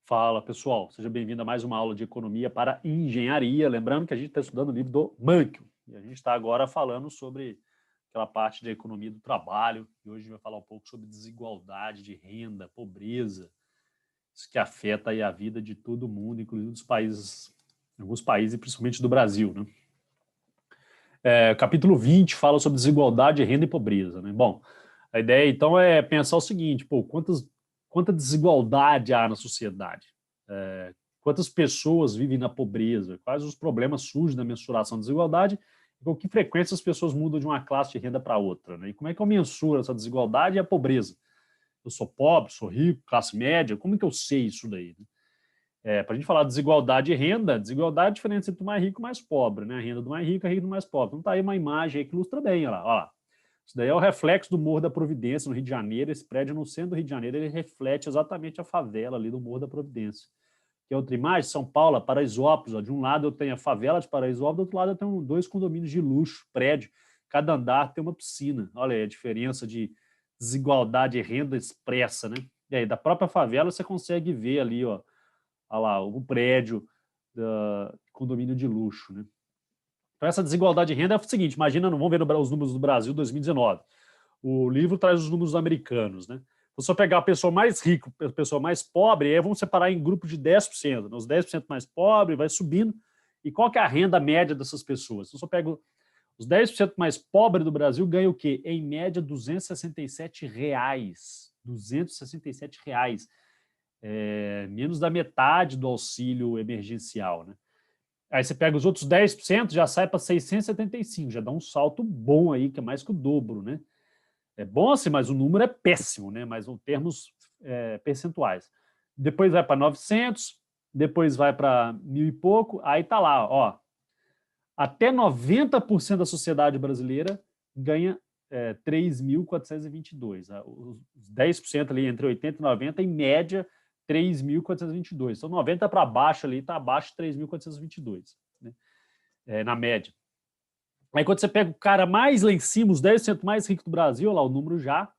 Fala, pessoal. Seja bem-vindo a mais uma aula de Economia para Engenharia. Lembrando que a gente está estudando o livro do Mankio. E a gente está agora falando sobre aquela parte da economia do trabalho. E hoje a gente vai falar um pouco sobre desigualdade de renda, pobreza, isso que afeta aí a vida de todo mundo, inclusive dos países, alguns países, principalmente do Brasil, né? O capítulo 20 fala sobre desigualdade, renda e pobreza, né? Bom, a ideia, então, é pensar o seguinte, quanta desigualdade há na sociedade? Quantas pessoas vivem na pobreza? Quais os problemas surgem na mensuração da desigualdade? E com que frequência as pessoas mudam de uma classe de renda para outra, né? E como é que eu mensuro essa desigualdade e a pobreza? Eu sou pobre, sou rico, classe média? Como é que eu sei isso daí, né? Para a gente falar de desigualdade e renda, desigualdade é a diferença entre o mais rico e o mais pobre, né? A renda do mais rico e a renda do mais pobre. Então tá aí uma imagem aí que ilustra bem, olha lá. Isso daí é o reflexo do Morro da Providência, no Rio de Janeiro. Esse prédio no centro do Rio de Janeiro, ele reflete exatamente a favela ali do Morro da Providência. Que é outra imagem, São Paulo, Paraisópolis. Ó. De um lado eu tenho a favela de Paraisópolis, do outro lado eu tenho dois condomínios de luxo, prédio. Cada andar tem uma piscina. Olha aí a diferença de desigualdade e renda expressa, né? E aí, da própria favela você consegue ver ali, ó, olha lá, o prédio do condomínio de luxo, né? Então, essa desigualdade de renda é o seguinte: imagina, vamos ver os números do Brasil 2019. O livro traz os números americanos, né? Vou só pegar a pessoa mais rica, a pessoa mais pobre, e aí vamos separar em grupos de 10%. Né? Os 10% mais pobres, vai subindo. E qual que é a renda média dessas pessoas? Então, só pego os 10% mais pobres do Brasil, ganham o quê? Em média, R$ 267. R$ 267. Menos da metade do auxílio emergencial, né? Aí você pega os outros 10%, já sai para 675, já dá um salto bom aí, que é mais que o dobro, né? É bom assim, mas o número é péssimo, né? Mas em termos percentuais. Depois vai para 900, depois vai para 1.000 e pouco, aí tá lá, ó. Até 90% da sociedade brasileira ganha 3.422. Os 10% ali entre 80 e 90, em média, 3.422. Então, 90 para baixo ali, está abaixo de 3.422, né? Na média. Aí, quando você pega o cara mais lá em cima, os 10% mais ricos do Brasil, lá o número já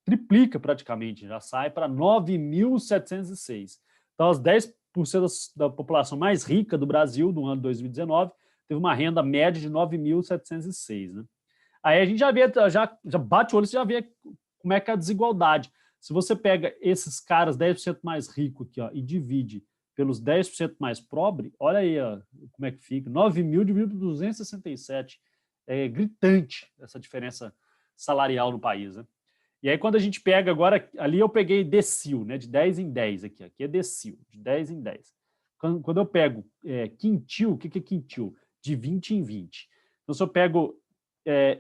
triplica praticamente, já sai para 9.706. Então, os 10% da população mais rica do Brasil, no ano 2019, teve uma renda média de 9.706, né? Aí a gente já vê, já bate o olho, você já vê como é que é a desigualdade. Se você pega esses caras 10% mais ricos aqui, ó, e divide pelos 10% mais pobres, olha aí, ó, como é que fica. 9.000 dividido por 267. É gritante essa diferença salarial no país, né? E aí, quando a gente pega agora, ali eu peguei decil, né, de 10 em 10 aqui, aqui é decil, de 10 em 10. Quando eu pego quintil, o que é quintil? De 20 em 20. Então, se eu pego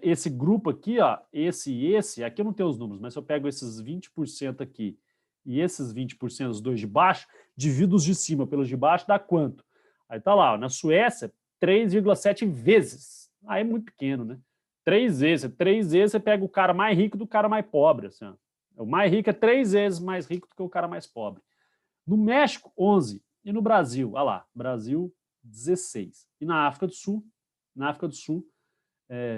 esse grupo aqui, ó, esse, aqui eu não tenho os números, mas se eu pego esses 20% aqui e esses 20%, os dois de baixo, divido os de cima pelos de baixo, dá quanto? Aí tá lá, ó, na Suécia, 3,7 vezes. Aí é muito pequeno, né? 3 vezes você pega o cara mais rico do cara mais pobre. Assim, ó. O mais rico é 3 vezes mais rico do que o cara mais pobre. No México, 11. E no Brasil, olha lá, Brasil, 16. E na África do Sul,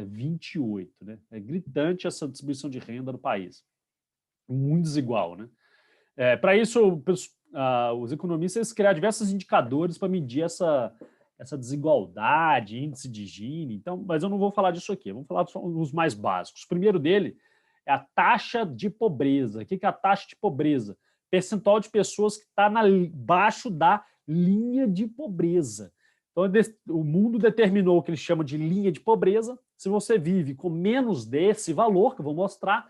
28. Né? É gritante essa distribuição de renda no país. Muito desigual, né? Para isso, os economistas criaram diversos indicadores para medir essa desigualdade, índice de Gini. Então, mas eu não vou falar disso aqui, vamos falar dos mais básicos. O primeiro dele é a taxa de pobreza. O que é a taxa de pobreza? Percentual de pessoas que está abaixo da linha de pobreza. Então, o mundo determinou o que eles chamam de linha de pobreza. Se você vive com menos desse valor, que eu vou mostrar,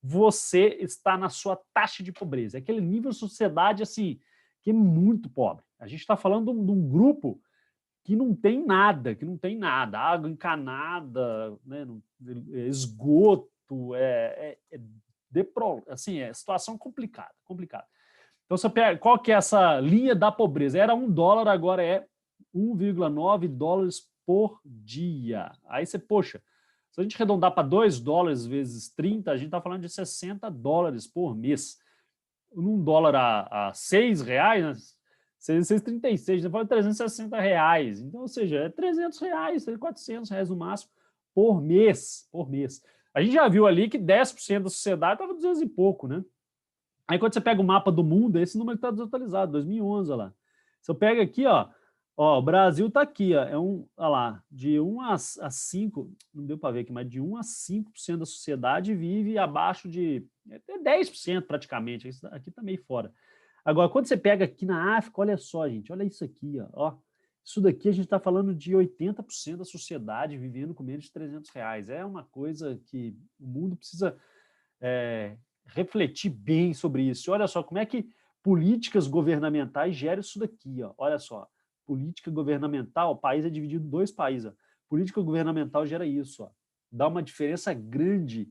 você está na sua taxa de pobreza. É aquele nível de sociedade assim, que é muito pobre. A gente está falando de um grupo que não tem nada, água encanada, né, esgoto, assim, é situação complicada. Então, você pega, qual que é essa linha da pobreza? Era $1, agora é 1,9 dólares por dia. Aí você, poxa, se a gente arredondar para $2 vezes 30, a gente está falando de $60 por mês. Num dólar a R$ 6, né? 6,36, já fala de R$ 360. Então, ou seja, é R$ 300, R$ 400 no máximo por mês. A gente já viu ali que 10% da sociedade estava 200 e pouco, né? Aí quando você pega o mapa do mundo, esse número está desatualizado, 2011, olha lá. Se eu pego aqui, ó, o Brasil está aqui, ó, olha lá, de 1 a 5, não deu para ver aqui, mas de 1 a 5% da sociedade vive abaixo de 10% praticamente, aqui está meio fora. Agora, quando você pega aqui na África, olha só, gente, olha isso aqui, ó. Isso daqui a gente está falando de 80% da sociedade vivendo com menos de R$ 300. É uma coisa que o mundo precisa refletir bem sobre isso. Olha só como é que políticas governamentais geram isso daqui. Ó. Olha só, política governamental, o país é dividido em 2 países. Ó. Política governamental gera isso. Ó. Dá uma diferença grande.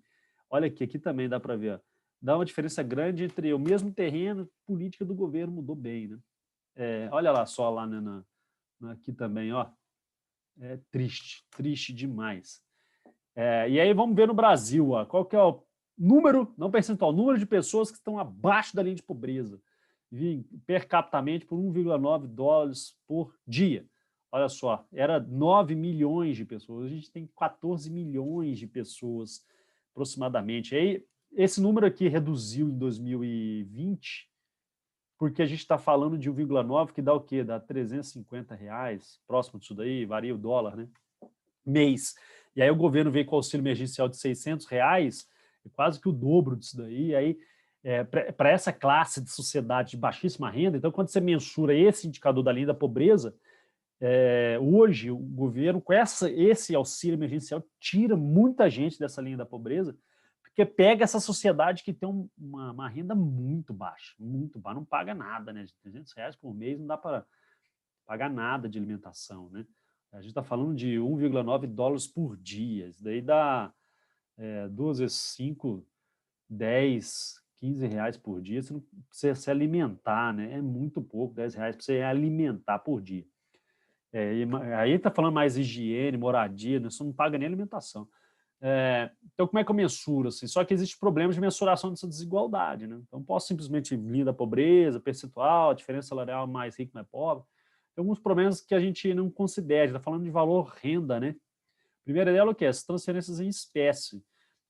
Olha aqui também dá para ver. Ó. Dá uma diferença grande entre o mesmo terreno, política do governo mudou bem. Né? Olha lá só, lá né, aqui também. Ó. É triste demais. E aí vamos ver no Brasil, ó, qual que é o número, não percentual, número de pessoas que estão abaixo da linha de pobreza, per capitamente por $1,9 por dia. Olha só, era 9 milhões de pessoas, a gente tem 14 milhões de pessoas aproximadamente. Aí, esse número aqui reduziu em 2020, porque a gente está falando de 1,9, que dá o quê? Dá R$ 350, próximo disso daí, varia o dólar, né? Mês. E aí o governo veio com o auxílio emergencial de R$ 600, quase que o dobro disso daí. E aí, para essa classe de sociedade de baixíssima renda, então, quando você mensura esse indicador da linha da pobreza, hoje o governo, com esse auxílio emergencial, tira muita gente dessa linha da pobreza, porque pega essa sociedade que tem uma renda muito baixa, não paga nada, né? R$ 300 por mês não dá para pagar nada de alimentação, né? A gente está falando de $1,9 por dia. Isso daí dá 2 vezes 5, 10, R$ 15 por dia. Você não precisa se alimentar, né? É muito pouco, R$ 10 para você alimentar por dia. Aí está falando mais higiene, moradia, né? Você não paga nem alimentação. Então, como é que eu mensuro? Assim? Só que existe problemas de mensuração dessa desigualdade, né? Então, posso simplesmente linha da pobreza, percentual, diferença salarial mais rico, mais pobre. Tem alguns problemas que a gente não considera, está falando de valor renda, né? Primeiro dela, o que é? As transferências em espécie.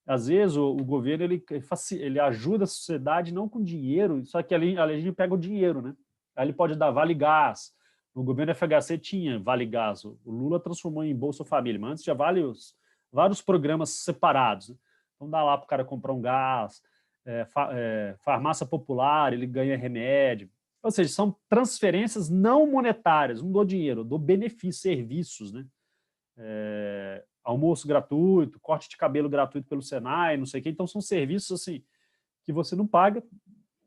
Às vezes, o governo ele ajuda a sociedade não com dinheiro, só que ali a gente pega o dinheiro, né? Aí ele pode dar vale gás. No governo FHC tinha vale gás. O Lula transformou em Bolsa Família, mas antes tinha vários programas separados. Né? Então dá lá para o cara comprar um gás, farmácia popular, ele ganha remédio. Ou seja, são transferências não monetárias, não dou dinheiro, dou benefícios, serviços, né? Almoço gratuito, corte de cabelo gratuito pelo Senai, não sei o quê. Então, são serviços assim que você não paga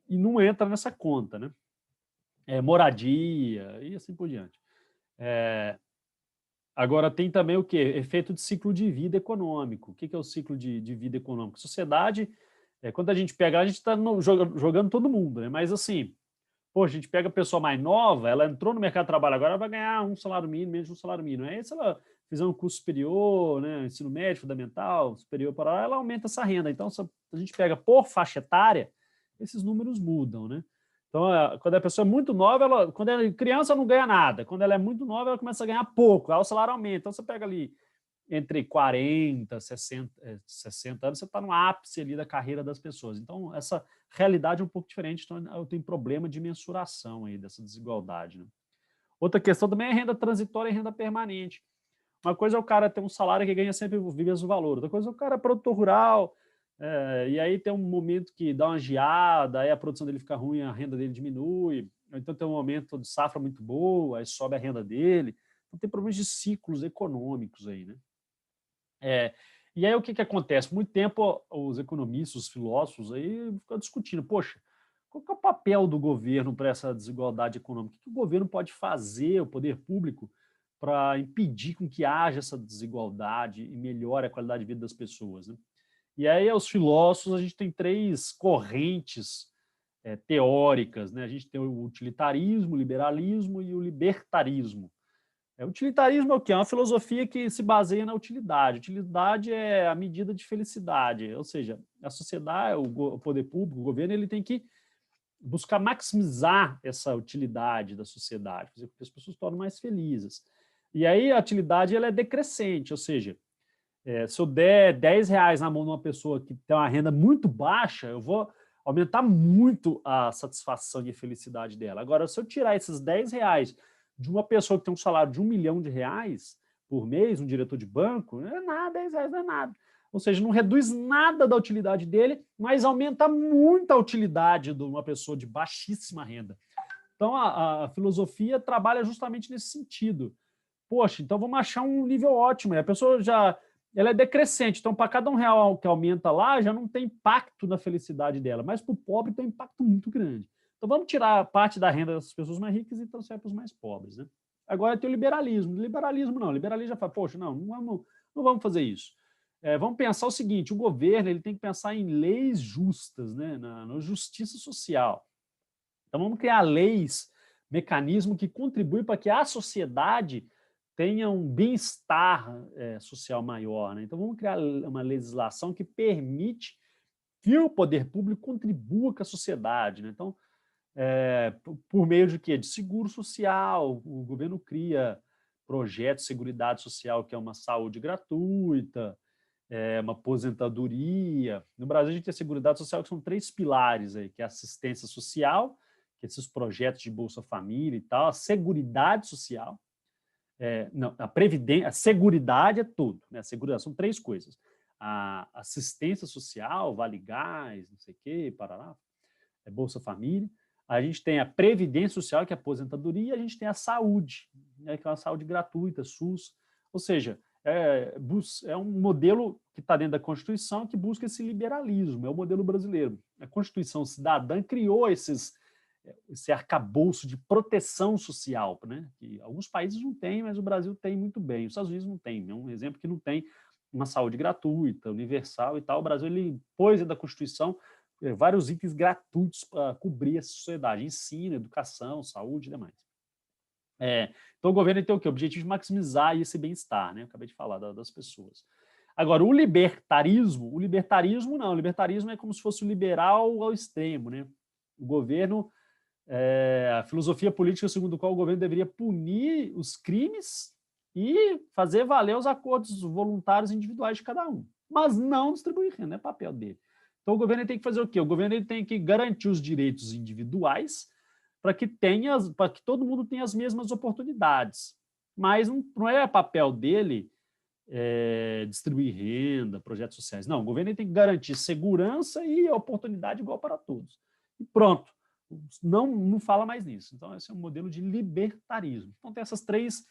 e não entra nessa conta, né? Moradia e assim por diante. Agora, tem também o quê? Efeito de ciclo de vida econômico. O que é o ciclo de vida econômico? Sociedade, quando a gente pega, a gente está jogando todo mundo, né? Mas assim, a gente pega a pessoa mais nova, ela entrou no mercado de trabalho agora, ela vai ganhar um salário mínimo, menos de um salário mínimo. Aí, se ela fizer um curso superior, né, ensino médio, fundamental, superior, para lá, ela aumenta essa renda. Então, se a gente pega por faixa etária, esses números mudam, né? Então, quando a pessoa é muito nova, quando ela é criança, ela não ganha nada. Quando ela é muito nova, ela começa a ganhar pouco. Aí o salário aumenta. Então, você pega ali entre 40, 60 anos, você está no ápice ali da carreira das pessoas. Então, essa realidade é um pouco diferente. Então, eu tenho problema de mensuração aí dessa desigualdade. Né? Outra questão também é renda transitória e renda permanente. Uma coisa é o cara ter um salário que ganha sempre o mesmo valor. Outra coisa é o cara é produtor rural, e aí tem um momento que dá uma geada, aí a produção dele fica ruim, a renda dele diminui. Ou então tem um momento de safra muito boa, aí sobe a renda dele. Então tem problemas de ciclos econômicos aí, né? E aí o que acontece? Muito tempo os economistas, os filósofos aí ficam discutindo, poxa, qual que é o papel do governo para essa desigualdade econômica? O que o governo pode fazer, o poder público, para impedir com que haja essa desigualdade e melhore a qualidade de vida das pessoas? Né? E aí, os filósofos, a gente tem 3 correntes teóricas. Né? A gente tem o utilitarismo, o liberalismo e o libertarismo. O utilitarismo é o quê? É uma filosofia que se baseia na utilidade. Utilidade é a medida de felicidade, ou seja, a sociedade, o poder público, o governo, ele tem que buscar maximizar essa utilidade da sociedade, fazer com que as pessoas se tornem mais felizes. E aí a utilidade ela é decrescente, ou seja, se eu der R$ 10 na mão de uma pessoa que tem uma renda muito baixa, eu vou aumentar muito a satisfação e a felicidade dela. Agora, se eu tirar esses R$ 10 de uma pessoa que tem um salário de R$ 1 milhão por mês, um diretor de banco, não é nada, R$ 10 não é nada. Ou seja, não reduz nada da utilidade dele, mas aumenta muito a utilidade de uma pessoa de baixíssima renda. Então, a filosofia trabalha justamente nesse sentido. Poxa, então vamos achar um nível ótimo. A pessoa já ela é decrescente, então para cada R$ 1 que aumenta lá, já não tem impacto na felicidade dela, mas para o pobre tem um impacto muito grande. Então vamos tirar parte da renda dessas pessoas mais ricas e transferir para os mais pobres. Né? Agora tem o liberalismo. Liberalismo não. O liberalismo já fala, poxa, não vamos fazer isso. Vamos pensar o seguinte, o governo ele tem que pensar em leis justas, né? na justiça social. Então vamos criar leis, mecanismos que contribuem para que a sociedade tenha um bem-estar social maior. Né? Então vamos criar uma legislação que permite que o poder público contribua com a sociedade. Né? Então, por meio de quê? De seguro social, o governo cria projetos de seguridade social, que é uma saúde gratuita, uma aposentadoria. No Brasil, a gente tem a seguridade social, que são 3 pilares, aí, que é a assistência social, que é esses projetos de Bolsa Família e tal, a seguridade social, não, a previdência, a seguridade é tudo, né? A seguridade são 3 coisas. A assistência social, Vale Gás, não sei o quê, parará, Bolsa Família. A gente tem a previdência social, que é a aposentadoria, e a gente tem a saúde, né, que é uma saúde gratuita, SUS. Ou seja, é um modelo que está dentro da Constituição que busca esse liberalismo, é o modelo brasileiro. A Constituição Cidadã criou esse arcabouço de proteção social, né? Que alguns países não têm, mas o Brasil tem muito bem. Os Estados Unidos não tem, é um exemplo que não tem uma saúde gratuita, universal e tal. O Brasil ele pôs dentro da Constituição vários itens gratuitos para cobrir essa sociedade, ensino, educação, saúde e demais. Então o governo tem o quê? O objetivo de maximizar esse bem-estar, né? Eu acabei de falar das pessoas. Agora, o libertarismo não, o libertarismo é como se fosse o liberal ao extremo, né? O governo, a filosofia política segundo a qual o governo deveria punir os crimes e fazer valer os acordos voluntários individuais de cada um, mas não distribuir renda, é papel dele. Então o governo tem que fazer o quê? O governo ele tem que garantir os direitos individuais para que todo mundo tenha as mesmas oportunidades. Mas não é papel dele distribuir renda, projetos sociais. Não, o governo tem que garantir segurança e oportunidade igual para todos. E pronto. Não fala mais nisso. Então, esse é um modelo de libertarismo. Então, tem essas 3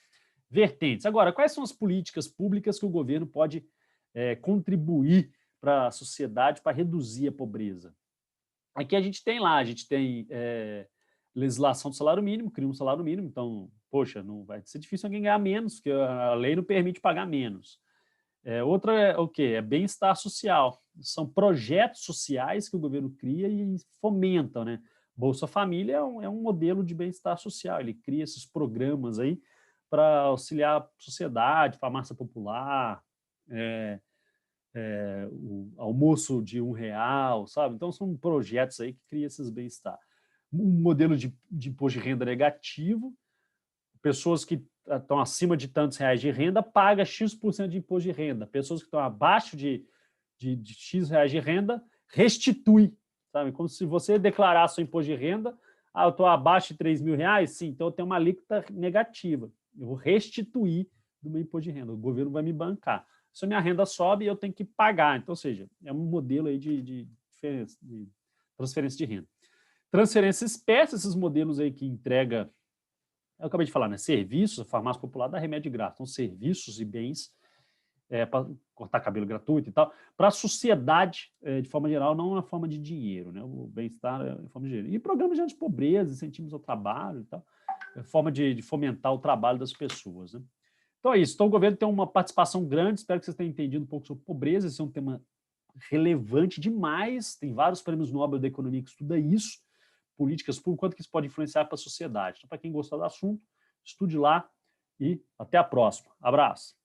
vertentes. Agora, quais são as políticas públicas que o governo pode contribuir para a sociedade para reduzir a pobreza? Aqui a gente tem legislação do salário mínimo, cria um salário mínimo, então, poxa, não vai ser difícil alguém ganhar menos, porque a lei não permite pagar menos. Outra é o quê? É bem-estar social. São projetos sociais que o governo cria e fomenta, né? Bolsa Família é um modelo de bem-estar social, ele cria esses programas aí para auxiliar a sociedade, farmácia popular, o almoço de R$ 1, sabe? Então são projetos aí que criam esses bem-estar. Um modelo de imposto de renda negativo, pessoas que estão acima de tantos reais de renda pagam X% de imposto de renda, pessoas que estão abaixo de X reais de renda restitui, sabe? Como se você declarasse seu imposto de renda, eu estou abaixo de R$ 3.000, sim, então eu tenho uma alíquota negativa, eu vou restituir do meu imposto de renda, o governo vai me bancar. Se a minha renda sobe, eu tenho que pagar, então, ou seja, é um modelo aí de transferência de renda. Transferência espécie, esses modelos aí que entrega, eu acabei de falar, né? Serviços, a farmácia popular dá remédio grátis, então serviços e bens para cortar cabelo gratuito e tal, para a sociedade, de forma geral, não na forma de dinheiro, né? O bem-estar é em forma de dinheiro. E programas de antipobreza, incentivos ao trabalho e tal, forma de fomentar o trabalho das pessoas, né? Então é isso. Então o governo tem uma participação grande, espero que vocês tenham entendido um pouco sobre pobreza, esse é um tema relevante demais, tem vários prêmios Nobel da economia que estuda isso, políticas públicas, quanto que isso pode influenciar para a sociedade. Então, para quem gostar do assunto, estude lá e até a próxima. Abraço.